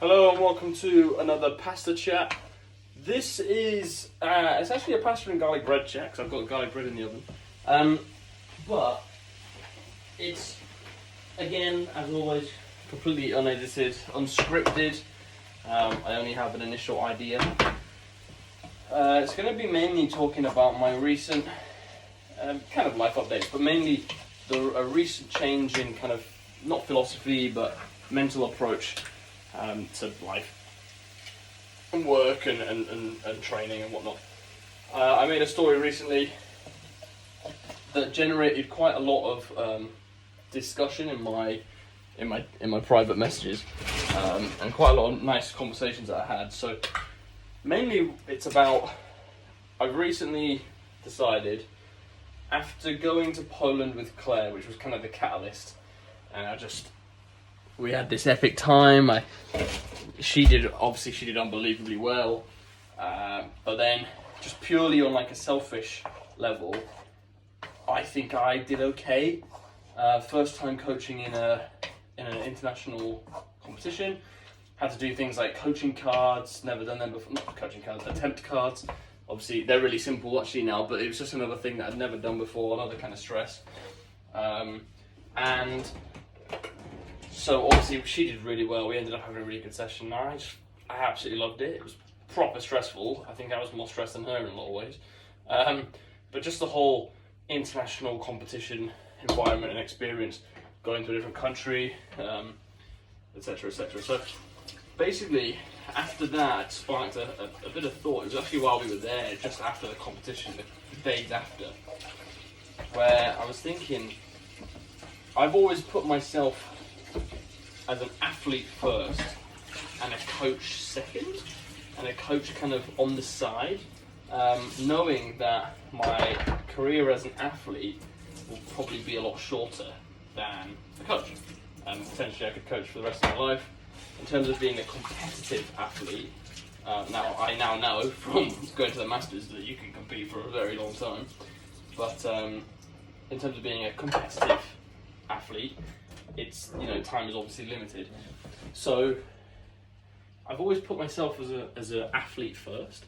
Hello and welcome to another pasta chat. This is, it's actually a pasta and garlic bread chat because I've got garlic bread in the oven. But it's, again, as always, completely unedited, unscripted. I only have an initial idea. It's going to be mainly talking about my recent kind of life updates, but mainly a recent change in kind of, not philosophy, but mental approach to life and work and training and whatnot. I made a story recently that generated quite a lot of discussion in my private messages and quite a lot of nice conversations that I had. So mainly it's about, I've recently decided, after going to Poland with Claire, which was kind of the catalyst, and we had this epic time. She did unbelievably well, but then just purely on like a selfish level, I think I did okay. First time coaching in an international competition, had to do things like coaching cards, never done them before, not coaching cards, attempt cards. Obviously they're really simple actually now, but it was just another thing that I'd never done before, another kind of stress. And so obviously she did really well. We ended up having a really good session. I absolutely loved it. It was proper stressful. I think I was more stressed than her in a lot of ways. But just the whole international competition environment and experience, going to a different country, etc., etc. So basically, after that, it sparked a bit of thought. It was actually while we were there, just after the competition, the days after, where I was thinking, I've always put myself as an athlete first and a coach second, and a coach kind of on the side, knowing that my career as an athlete will probably be a lot shorter than a coach, and potentially I could coach for the rest of my life. In terms of being a competitive athlete, I now know from going to the Masters that you can compete for a very long time, but in terms of being a competitive athlete, it's, time is obviously limited. So I've always put myself as an athlete first,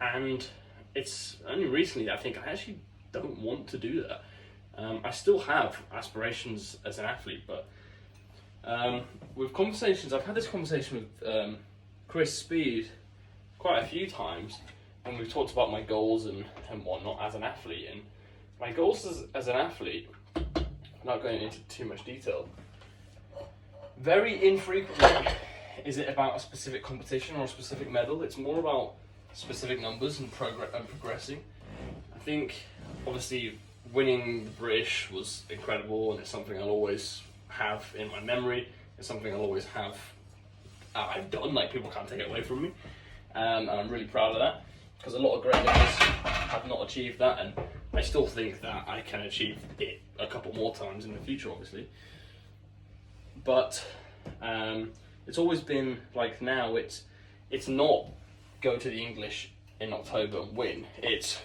and it's only recently that I think I actually don't want to do that. I still have aspirations as an athlete, but with conversations, I've had this conversation with Chris Speed quite a few times, and we've talked about my goals and whatnot as an athlete. And my goals as an athlete, not going into too much detail, very infrequently is it about a specific competition or a specific medal. It's more about specific numbers and progressing. I think obviously winning the British was incredible, and it's something I'll always have in my memory. It's something I'll always have I've done, like people can't take it away from me, and I'm really proud of that, because a lot of great guys have not achieved that, and I still think that I can achieve it a couple more times in the future, obviously. But it's always been like, now it's not go to the English in October and win. It's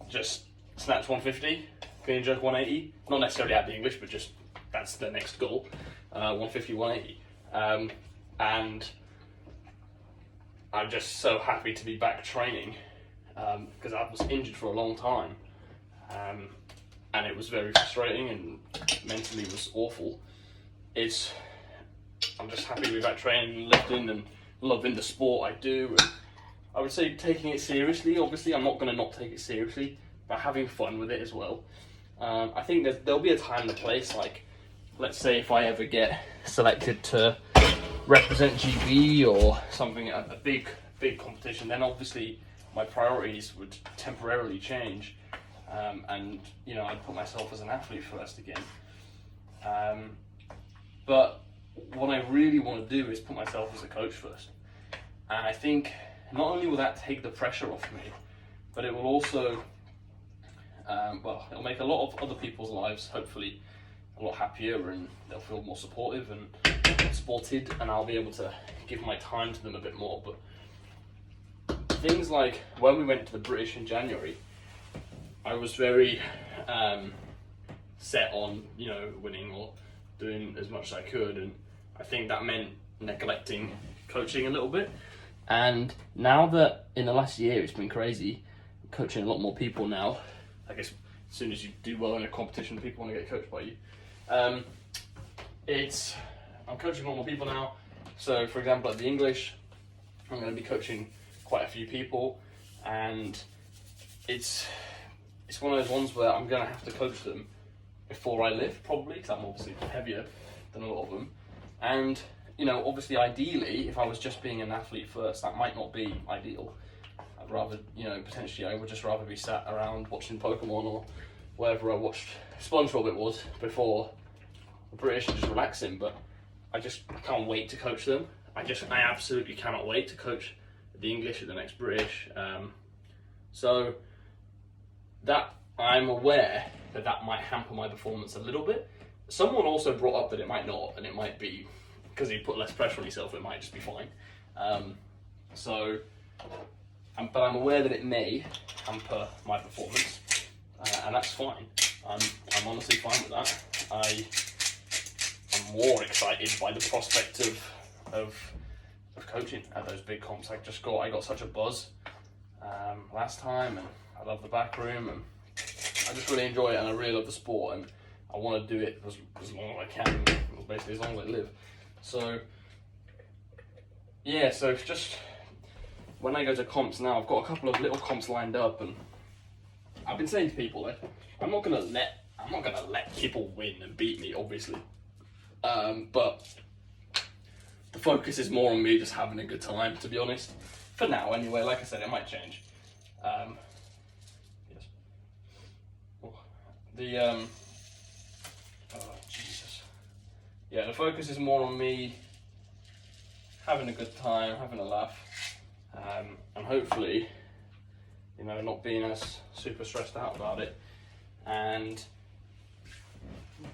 just snatch 150, clean and jerk 180. Not necessarily at the English, but just that's the next goal. 150, 180. And I'm just so happy to be back training, because I was injured for a long time, and it was very frustrating and mentally was awful. I'm just happy to be back training and lifting and loving the sport I do. And I would say taking it seriously. Obviously, I'm not going to not take it seriously, but having fun with it as well. I think that there'll be a time and a place, like, let's say if I ever get selected to represent GB or something, a big competition, then obviously my priorities would temporarily change, and I'd put myself as an athlete first again. But what I really want to do is put myself as a coach first, and I think not only will that take the pressure off me, but it will also it'll make a lot of other people's lives hopefully a lot happier, and they'll feel more supportive and supported, and I'll be able to give my time to them a bit more. But things like when we went to the British in January, I was very set on winning or doing as much as I could, and I think that meant neglecting coaching a little bit. And now that in the last year it's been crazy, coaching a lot more people now. I guess as soon as you do well in a competition, people want to get coached by you. I'm coaching a lot more people now. So for example, at the English, I'm going to be coaching quite a few people, and it's one of those ones where I'm going to have to coach them before I lift, probably, because I'm obviously heavier than a lot of them. And you know, obviously, ideally, if I was just being an athlete first, that might not be ideal. I'd rather, you know, potentially I would just rather be sat around watching Pokemon or wherever I watched SpongeBob it was before the British, and just relaxing. But I can't wait to coach them. I absolutely cannot wait to coach the English at the next British. So that I'm aware that might hamper my performance a little bit. Someone also brought up that it might not, and it might be because you put less pressure on yourself, it might just be fine. But I'm aware that it may hamper my performance, and that's fine. I'm honestly fine with that. I'm more excited by the prospect of coaching at those big comps. I got such a buzz last time, and I love the back room, and I just really enjoy it, and I really love the sport, and I want to do it as long as I can, basically as long as I live. So yeah, so just when I go to comps now, I've got a couple of little comps lined up, and I've been saying to people that I'm not gonna let people win and beat me, obviously. But the focus is more on me just having a good time, to be honest. For now, anyway. Like I said, it might change. Yes. Oh, Jesus. Yeah, the focus is more on me having a good time, having a laugh, and hopefully, you know, not being as super stressed out about it, and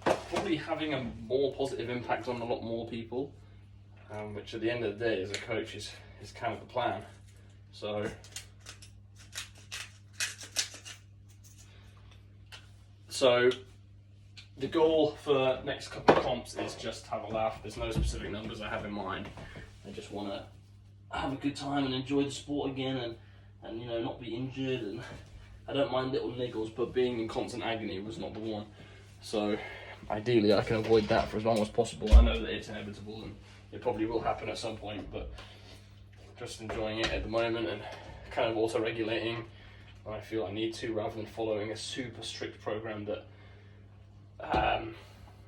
probably having a more positive impact on a lot more people, which at the end of the day, as a coach, is kind of the plan. So the goal for next couple of comps is just have a laugh. There's no specific numbers I have in mind. I just want to have a good time and enjoy the sport again, and you know, not be injured. And I don't mind little niggles, but being in constant agony was not the one. So ideally, I can avoid that for as long as possible. I know that it's inevitable, and it probably will happen at some point, but just enjoying it at the moment, and kind of auto-regulating when I feel I need to, rather than following a super strict program that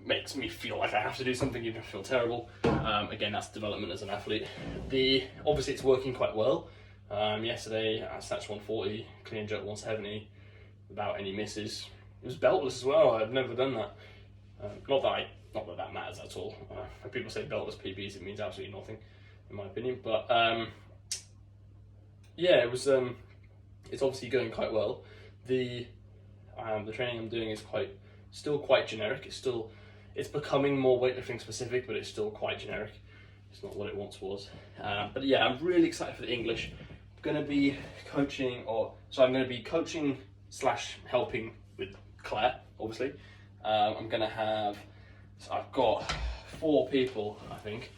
makes me feel like I have to do something even if I feel terrible. Again, that's development as an athlete. Obviously it's working quite well. Yesterday I snatched 140, clean jerk 170 without any misses. It was beltless as well. I've never done that. Not that matters at all. When people say beltless PBs, it means absolutely nothing, in my opinion. But yeah, it was. It's obviously going quite well. The training I'm doing is still quite generic. It's becoming more weightlifting specific, but it's still quite generic. It's not what it once was. But yeah, I'm really excited for the English. I'm going to be coaching / helping with Claire, obviously. I've got 4 people, I think,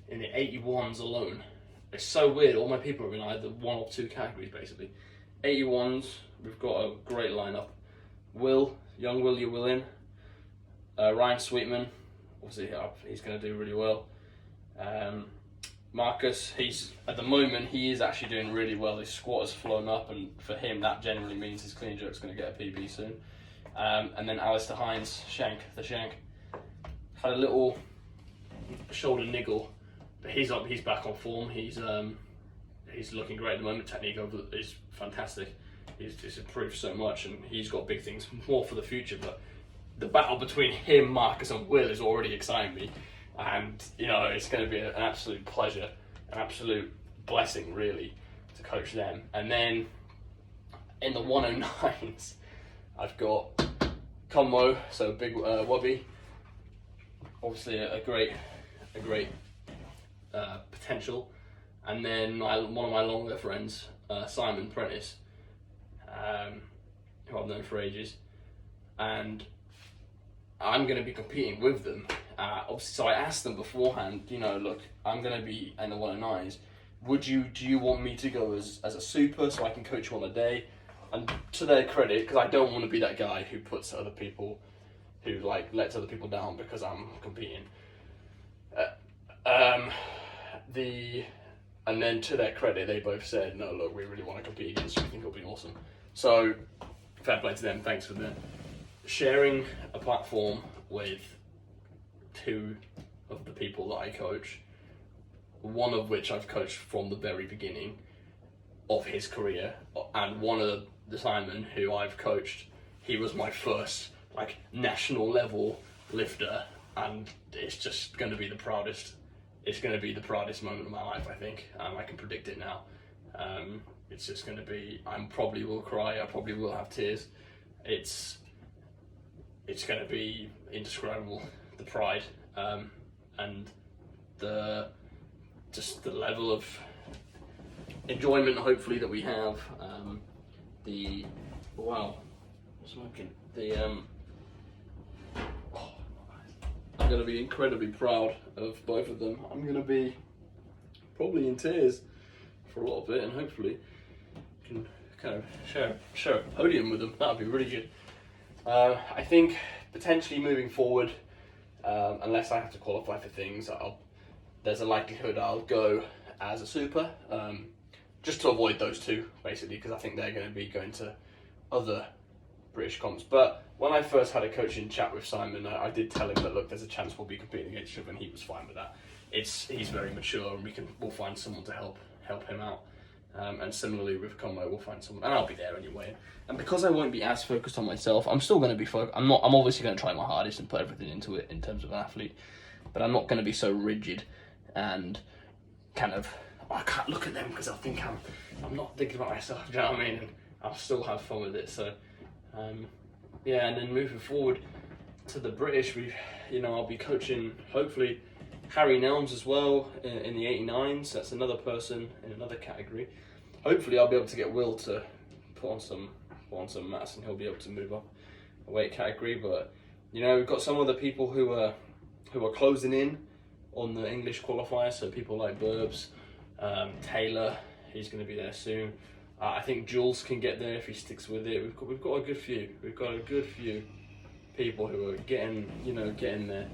in the 81s alone. It's so weird. All my people are in either 1 or 2 categories, basically. 81s, we've got a great lineup. Young Willie Willin, Ryan Sweetman, obviously he's going to do really well. Marcus, at the moment he is actually doing really well. His squat has flown up, and for him that generally means his clean jerk's going to get a PB soon. And then Alistair Hines, the Shank, had a little shoulder niggle, but he's back on form. He's looking great at the moment. Technique is fantastic. He's improved so much, and he's got big things more for the future. But the battle between him, Marcus, and Will is already exciting me, and you know, it's going to be an absolute pleasure, an absolute blessing, really, to coach them. And then in the 109s, I've got Conmo, so big Wubby, obviously a great potential, and then one of my longer friends, Simon Prentice, who I've known for ages, and I'm going to be competing with them Obviously, so I asked them beforehand, you know, look, I'm going to be in the 109s. Do you want me to go as a super so I can coach you on the day? And to their credit, because I don't want to be that guy who puts other people, who like lets other people down because I'm competing. And then to their credit, they both said, no, look, we really want to compete against you. We think it'll be awesome. So fair play to them. Thanks for sharing a platform with two of the people that I coach, one of which I've coached from the very beginning of his career, and one of the Simon who I've coached, he was my first like national level lifter, and it's just going to be the proudest. It's going to be the proudest moment of my life, I think. I can predict it now. It's just going to be. I probably will cry. I probably will have tears. It's going to be indescribable. The pride and the level of enjoyment, hopefully, that we have. Smoking. I'm going to be incredibly proud of both of them. I'm going to be probably in tears for a little bit, and hopefully can kind of share a podium with them. That would be really good. I think potentially moving forward, unless I have to qualify for things, there's a likelihood I'll go as a super, just to avoid those two, basically, because I think they're going to be going to other British comps. But when I first had a coaching chat with Simon, I did tell him that, look, there's a chance we'll be competing against each other, and he was fine with that. He's very mature, and we'll find someone to help him out. And similarly with Conway, we'll find someone, and I'll be there anyway. And because I won't be as focused on myself, I'm still going to be focused. I'm obviously going to try my hardest and put everything into it in terms of an athlete, but I'm not going to be so rigid and kind of, I can't look at them because I'll think I'm not thinking about myself. Do you know what I mean? And I'll still have fun with it. So, yeah. And then moving forward to the British, I'll be coaching hopefully Harry Nelms as well in the 89s. That's another person in another category. Hopefully I'll be able to get Will to put on some mats, and he'll be able to move up a weight category. But we've got some other people who are closing in on the English qualifier. So people like Burbs, Taylor, he's going to be there soon. I think Jules can get there if he sticks with it. We've got a good few. We've got a good few people who are getting there,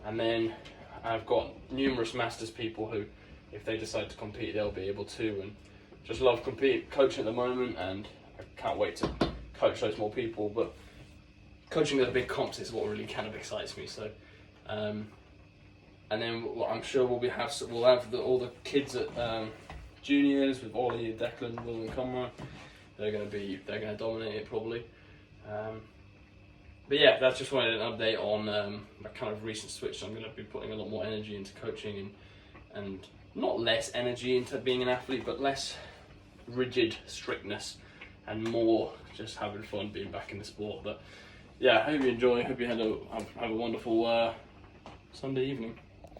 and then I've got numerous masters people who, if they decide to compete, they'll be able to, and just love coaching at the moment, and I can't wait to coach those more people. But coaching the big comps is what really kind of excites me. So, and then I'm sure we'll have all the kids at juniors with Ollie, Declan, Will, and Conroy. They're going to dominate it probably. But yeah, that's just wanted an update on a kind of recent switch. I'm going to be putting a lot more energy into coaching and not less energy into being an athlete, but less rigid strictness and more just having fun being back in the sport. But yeah, I hope you enjoy. Hope you have a wonderful Sunday evening.